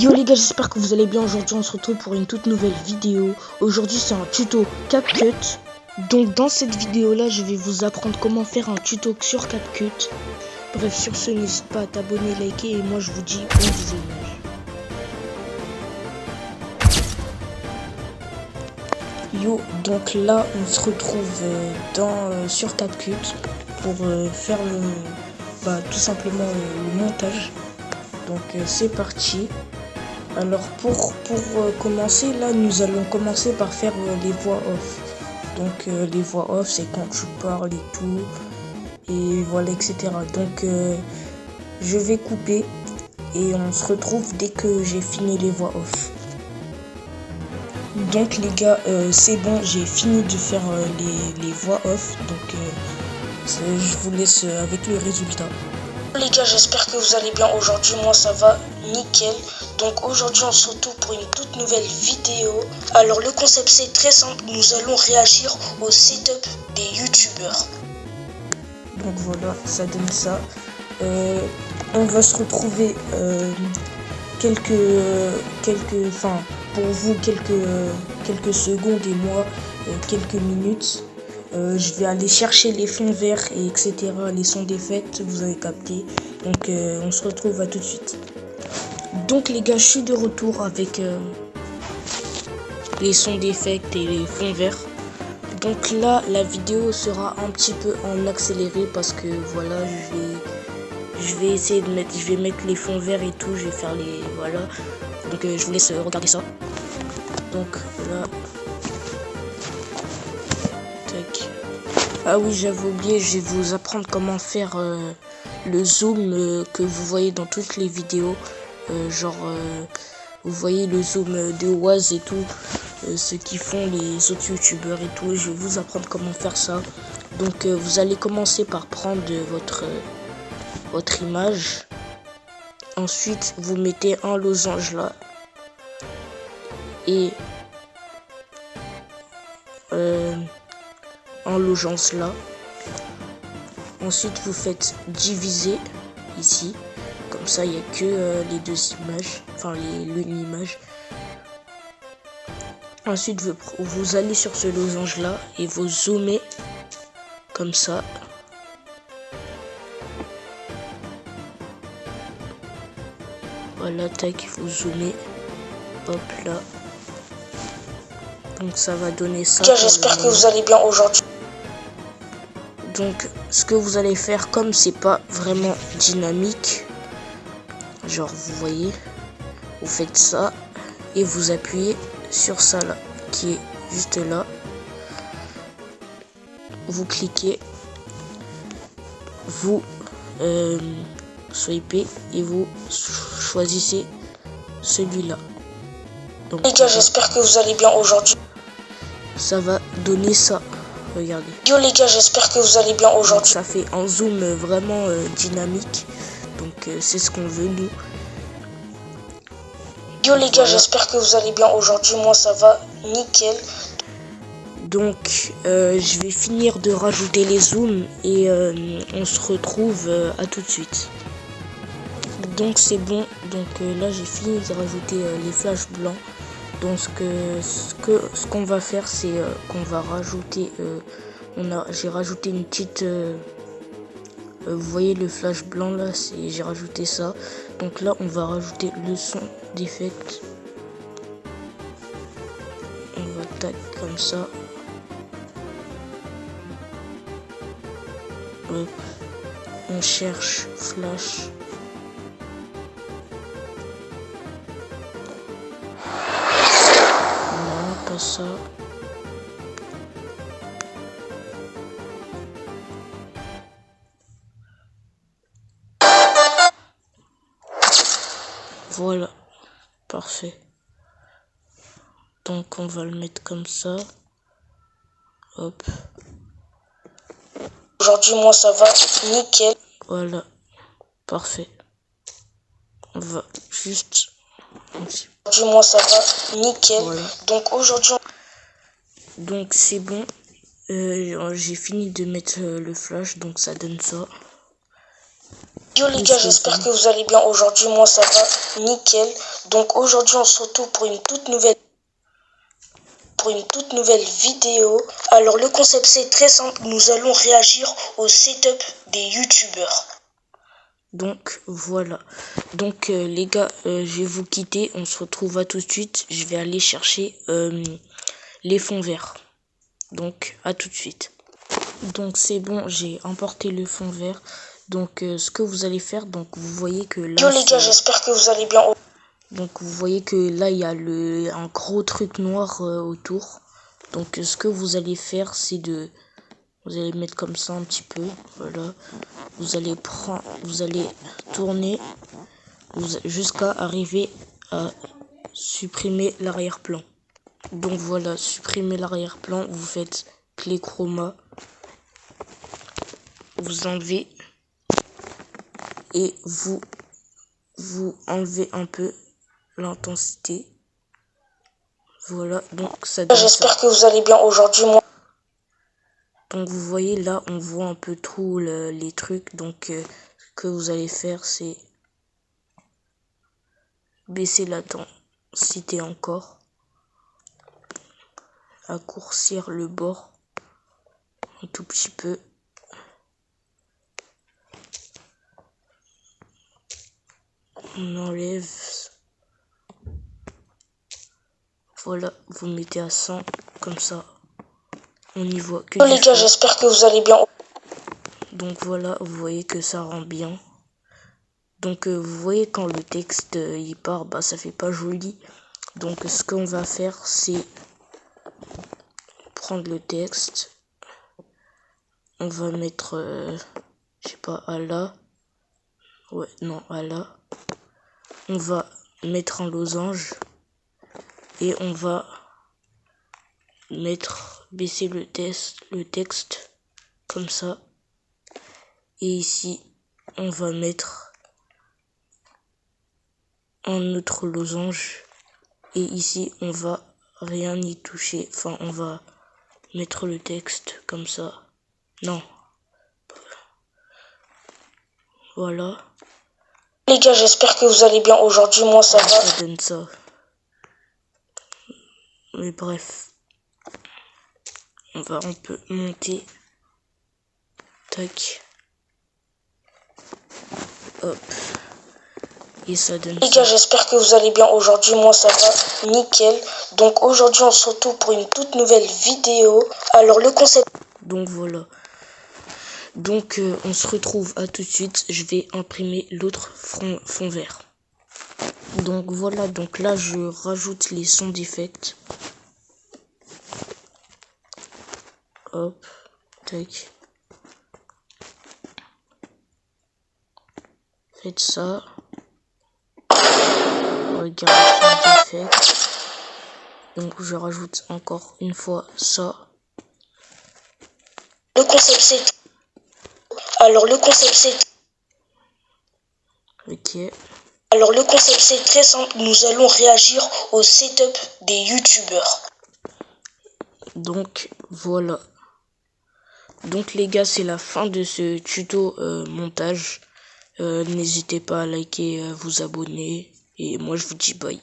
Yo les gars, j'espère que vous allez bien. Aujourd'hui on se retrouve pour une toute nouvelle vidéo. Aujourd'hui c'est un tuto CapCut. Donc dans cette vidéo là je vais vous apprendre comment faire un tuto sur CapCut. Bref, sur ce n'hésite pas à t'abonner, liker et moi je vous dis bon visionnage. Yo, donc là on se retrouve sur CapCut pour faire tout simplement le montage. Donc c'est parti. Alors pour commencer, là nous allons commencer par faire les voix off. Donc les voix off c'est quand tu parles et tout, et voilà, etc. Donc je vais couper et on se retrouve dès que j'ai fini les voix off. Donc les gars, c'est bon, j'ai fini de faire les voix off. Donc je vous laisse avec le résultat. Les gars, j'espère que vous allez bien. Aujourd'hui moi ça va nickel. Donc aujourd'hui on se retrouve pour une toute nouvelle vidéo. Alors le concept c'est très simple, nous allons réagir au setup des youtubeurs. Donc voilà, ça donne ça. On va se retrouver pour vous quelques secondes et moi quelques minutes. Je vais aller chercher les fonds verts et etc. Les sons d'effets, vous avez capté. Donc on se retrouve à tout de suite. Donc les gars, je suis de retour avec les sons d'effets et les fonds verts. Donc là, la vidéo sera un petit peu en accéléré parce que voilà, je vais essayer de mettre les fonds verts et tout. Je vais faire les voilà. Donc je vous laisse regarder ça. Donc là. Tac. Ah oui, j'avais oublié, je vais vous apprendre comment faire le zoom que vous voyez dans toutes les vidéos. Vous voyez le zoom de Oise et tout, ce qu'ils font les autres youtubeurs et tout. Je vais vous apprendre comment faire ça. Donc vous allez commencer par prendre votre image. Ensuite vous mettez un losange là. Et un losange là. Ensuite vous faites diviser ici. Comme ça, il n'y a que les deux images, enfin l'une image. Ensuite, vous allez sur ce losange là et vous zoomez comme ça. Voilà, tac, vous zoomez. Hop là. Donc ça va donner ça. Okay, j'espère que vous allez bien aujourd'hui. Donc ce que vous allez faire, comme c'est pas vraiment dynamique, genre vous voyez, vous faites ça et vous appuyez sur ça là qui est juste là, vous cliquez, vous swipez et vous choisissez celui-là. Donc les gars, j'espère que vous allez bien aujourd'hui. Ça va donner ça, regardez. Yo les gars, j'espère que vous allez bien aujourd'hui. Ça fait un zoom vraiment dynamique. Donc c'est ce qu'on veut nous. Yo les gars, j'espère que vous allez bien aujourd'hui. Moi ça va nickel. Donc je vais finir de rajouter les zooms et on se retrouve à tout de suite. Donc c'est bon. Donc là j'ai fini de rajouter les flashs blancs. Donc ce qu'on va faire, c'est qu'on va rajouter j'ai rajouté une petite vous voyez le flash blanc là, j'ai rajouté ça. Donc là on va rajouter le son d'effet. On va tac comme ça. Hop. On cherche flash. Non, pas ça. Voilà, parfait. Donc on va le mettre comme ça. Hop. Aujourd'hui moi ça va nickel. Voilà, parfait. On va juste. Aujourd'hui moi ça va nickel. Voilà. Donc aujourd'hui. Donc c'est bon. J'ai fini de mettre le flash, donc ça donne ça. Yo les gars, j'espère que vous allez bien. Aujourd'hui, moi ça va nickel. Donc aujourd'hui, on se retrouve pour une toute nouvelle vidéo. Alors le concept c'est très simple, nous allons réagir au setup des youtubeurs. Donc voilà. Donc les gars, je vais vous quitter. On se retrouve à tout de suite. Je vais aller chercher les fonds verts. Donc à tout de suite. Donc c'est bon, j'ai emporté le fond vert. Donc ce que vous allez faire, donc vous voyez que là... Yo les gars, j'espère que vous allez bien. Donc vous voyez que là il y a un gros truc noir autour. Donc ce que vous allez faire, c'est de... Vous allez mettre comme ça un petit peu, voilà. Vous allez tourner jusqu'à arriver à supprimer l'arrière-plan. Donc voilà, supprimer l'arrière-plan, vous faites clé chroma. Vous enlevez et vous enlevez un peu l'intensité. Voilà, donc ça donne ça. J'espère que vous allez bien aujourd'hui, moi. Donc vous voyez là, on voit un peu trop les trucs. Donc ce que vous allez faire, c'est baisser l'intensité encore, raccourcir le bord un tout petit peu. On enlève. Voilà, vous mettez à 100 comme ça. On y voit que les gars, j'espère que vous allez bien. Donc voilà, vous voyez que ça rend bien. Donc vous voyez quand le texte il part, bah ça fait pas joli. Donc ce qu'on va faire, c'est prendre le texte. On va mettre, je sais pas, à là. Ouais, non, à là. On va mettre un losange. Et on va baisser le texte comme ça. Et ici, on va mettre un autre losange. Et ici, on va rien y toucher. Enfin, on va mettre le texte comme ça. Non. Voilà. Les gars, j'espère que vous allez bien. Aujourd'hui, moi, ça va. Ça donne ça. Mais bref. On peut monter. Tac. Hop. Et ça donne ça. Les gars, j'espère que vous allez bien. Aujourd'hui, moi, ça va nickel. Donc aujourd'hui, on se retrouve pour une toute nouvelle vidéo. Alors le concept... Donc voilà. Donc on se retrouve à tout de suite. Je vais imprimer l'autre fond vert. Donc voilà, donc là je rajoute les sons d'effect. Hop, tac. Faites ça. Regarde les sons d'effect. Donc je rajoute encore une fois ça. Le concept c'est... Alors le concept c'est... Ok. Alors le concept c'est très simple, nous allons réagir au setup des youtubeurs. Donc voilà. Donc les gars, c'est la fin de ce tuto montage. N'hésitez pas à liker, vous abonner. Et moi je vous dis bye.